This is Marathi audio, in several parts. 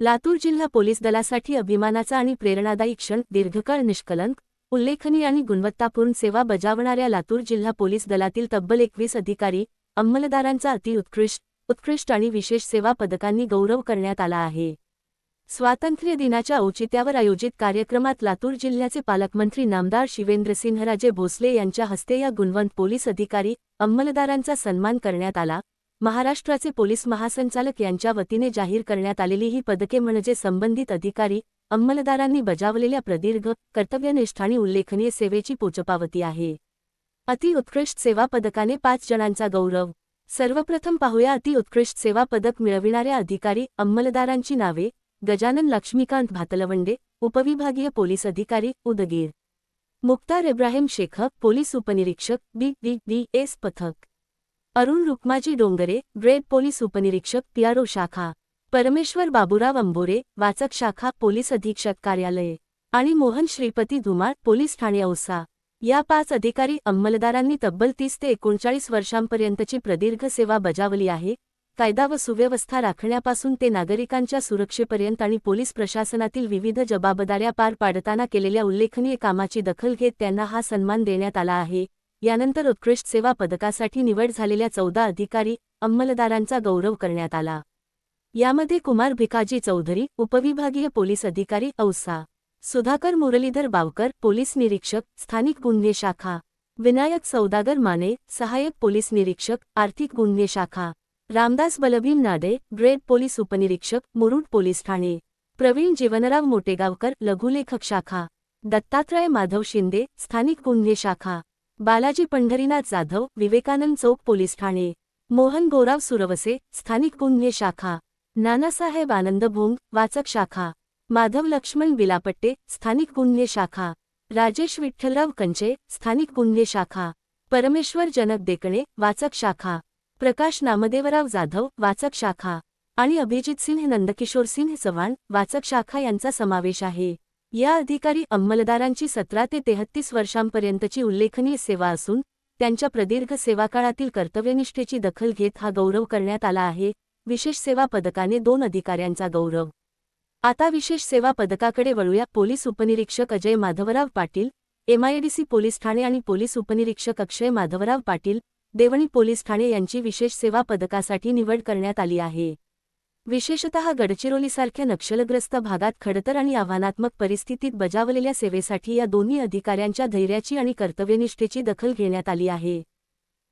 लातूर जिल्हा पोलीस दलासाठी अभिमानाचा आणि प्रेरणादायी क्षण. दीर्घकाळ निष्कलंक, उल्लेखनीय आणि गुणवत्तापूर्ण सेवा बजावणाऱ्या लातूर जिल्हा पोलीस दलातील तब्बल 21 अधिकारी, अंमलदारांचा उत्कृष्ट आणि विशेष सेवा पदकांनी गौरव करण्यात आला आहे. स्वातंत्र्य दिनाच्या औचित्यावर आयोजित कार्यक्रमात लातूर जिल्ह्याचे पालकमंत्री नामदार शिवेंद्रसिंहराजे भोसले यांच्या हस्ते या गुणवंत पोलीस अधिकारी, अंमलदारांचा सन्मान करण्यात आला. महाराष्ट्राचे पोलीस महासंचालक यांच्या वतीने जाहीर करण्यात आलेली ही पदके म्हणजे संबंधित अधिकारी, अंमलदारांनी बजावलेल्या प्रदीर्घ, कर्तव्यनिष्ठ आणि उल्लेखनीय सेवेची पोचपावती आहे. अतिउत्कृष्ट सेवा पदकाने 5 जणांचा गौरव. सर्वप्रथम पाहूया अतिउत्कृष्ट सेवा पदक मिळविणाऱ्या अधिकारी, अंमलदारांची नावे. गजानन लक्ष्मीकांत भातलवंडे, उपविभागीय पोलीस अधिकारी, उदगीर. मुख्तार इब्राहिम शेख, पोलीस उपनिरीक्षक, BBS पथक. अरुण रुक्माजी डोंगरे, ग्रेड पोलीस उपनिरीक्षक, PRO शाखा. परमेश्वर बाबूराव अंबोरे, वाचक शाखा, पोलीस अधीक्षक कार्यालय. आणि मोहन श्रीपती धुमाळ, पोलीस ठाणे औसा. या 5 अधिकारी अंमलदारांनी तब्बल 30 ते 39 वर्षांपर्यंतची प्रदीर्घ सेवा बजावली आहे. कायदा व सुव्यवस्था राखण्यापासून ते नागरिकांच्या सुरक्षेपर्यंत आणि पोलीस प्रशासनातील विविध जबाबदाऱ्या पार पाडताना केलेल्या उल्लेखनीय कामाची दखल घेत त्यांना हा सन्मान देण्यात आला आहे. यानंतर उत्कृष्ट सेवा पदकासाठी निवड झालेल्या 14 अधिकारी, अंमलदारांचा गौरव करण्यात आला. यामध्ये कुमार भिकाजी चौधरी, उपविभागीय पोलीस अधिकारी, औसा. सुधाकर मुरलीधर बावकर, पोलीस निरीक्षक, स्थानिक गुन्हे शाखा. विनायक सौदागर माने, सहाय्यक पोलीस निरीक्षक, आर्थिक गुन्हे शाखा. रामदास बलभीम नाडे, ग्रेड पोलीस उपनिरीक्षक, मुरुड पोलीस ठाणे. प्रवीण जीवनराव मोटेगावकर, लघुलेखक शाखा. दत्तात्रय माधव शिंदे, स्थानिक गुन्हे शाखा. बालाजी पंढरीनाथ जाधव, विवेकानंद चौक पोलीस ठाणे. मोहन गोराव सुरवसे, स्थानिक गुन्हे शाखा. नानासाहेब आनंद भोंग, वाचक शाखा. माधव लक्ष्मण बिलापट्टे, स्थानिक गुन्हे शाखा. राजेश विठ्ठलराव कंचे, स्थानिक गुन्हे शाखा. परमेश्वर जनक देखणे, वाचक शाखा. प्रकाश नामदेवराव जाधव, वाचक शाखा. आणि अभिजित सिंह नंदकिशोर सिंह चव्हाण, वाचक शाखा यांचा समावेश आहे. या अधिकारी अंमलदारांची 17 ते 33 वर्षांपर्यंतची उल्लेखनीय सेवा असून त्यांच्या प्रदीर्घ सेवाकाळातील कर्तव्यनिष्ठेची दखल घेत हा गौरव करण्यात आला आहे. विशेष सेवा पदकाने 2 अधिकाऱ्यांचा गौरव. आता विशेष सेवा पदकाकडे वळूया. पोलीस उपनिरीक्षक अजय माधवराव पाटील, MIDC पोलीस ठाणे आणि पोलीस उपनिरीक्षक अक्षय माधवराव पाटील, देवणी पोलीस ठाणे यांची विशेष सेवा पदकासाठी निवड करण्यात आली आहे. विशेषतः गडचिरोलीसारख्या नक्षलग्रस्त भागात खडतर आणि आव्हानात्मक परिस्थितीत बजावलेल्या सेवेसाठी या दोन्ही अधिकाऱ्यांच्या धैर्याची आणि कर्तव्यनिष्ठेची दखल घेण्यात आली आहे.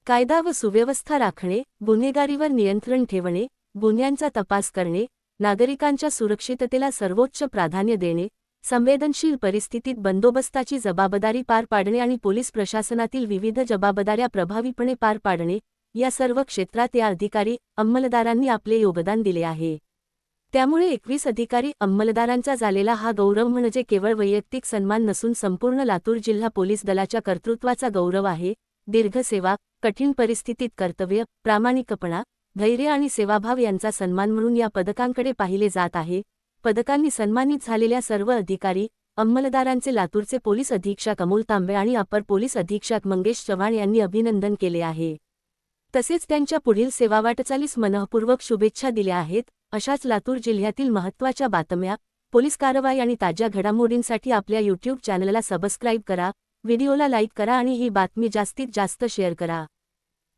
कायदा व सुव्यवस्था राखणे, गुन्हेगारीवर नियंत्रण ठेवणे, गुन्ह्यांचा तपास करणे, नागरिकांच्या सुरक्षिततेला सर्वोच्च प्राधान्य देणे, संवेदनशील परिस्थितीत बंदोबस्ताची जबाबदारी पार पाडणे आणि पोलीस प्रशासनातील विविध जबाबदाऱ्या प्रभावीपणे पार पाडणे, या सर्व क्षेत्रात या अधिकारी, अंमलदारांनी आपले योगदान दिले आहे. त्यामुळे 21 अधिकारी, अंमलदारांचा झालेला हा गौरव म्हणजे केवळ वैयक्तिक सन्मान नसून संपूर्ण लातूर जिल्हा पोलीस दलाच्या कर्तृत्वाचा गौरव आहे. दीर्घ सेवा, कठीण परिस्थितीत कर्तव्य, प्रामाणिकपणा, धैर्य आणि सेवाभाव यांचा सन्मान म्हणून या पदकांकडे पाहिले जात आहे. पदकांनी सन्मानित झालेल्या सर्व अधिकारी, अंमलदारांचे लातूरचे पोलीस अधीक्षक अमोल तांबे आणि अपर पोलीस अधीक्षक मंगेश चव्हाण यांनी अभिनंदन केले आहे. तसेच त्यांच्या पुढील सेवावाटचालीस मनःपूर्वक शुभेच्छा दिल्या आहेत. अशाच लातूर जिल्ह्यातील महत्त्वाच्या बातम्या, पोलीस कारवाई आणि ताज्या घडामोडींसाठी आपल्या YouTube चॅनलला सबस्क्राईब करा, व्हिडिओला लाईक करा आणि ही बातमी जास्तीत जास्त शेअर करा.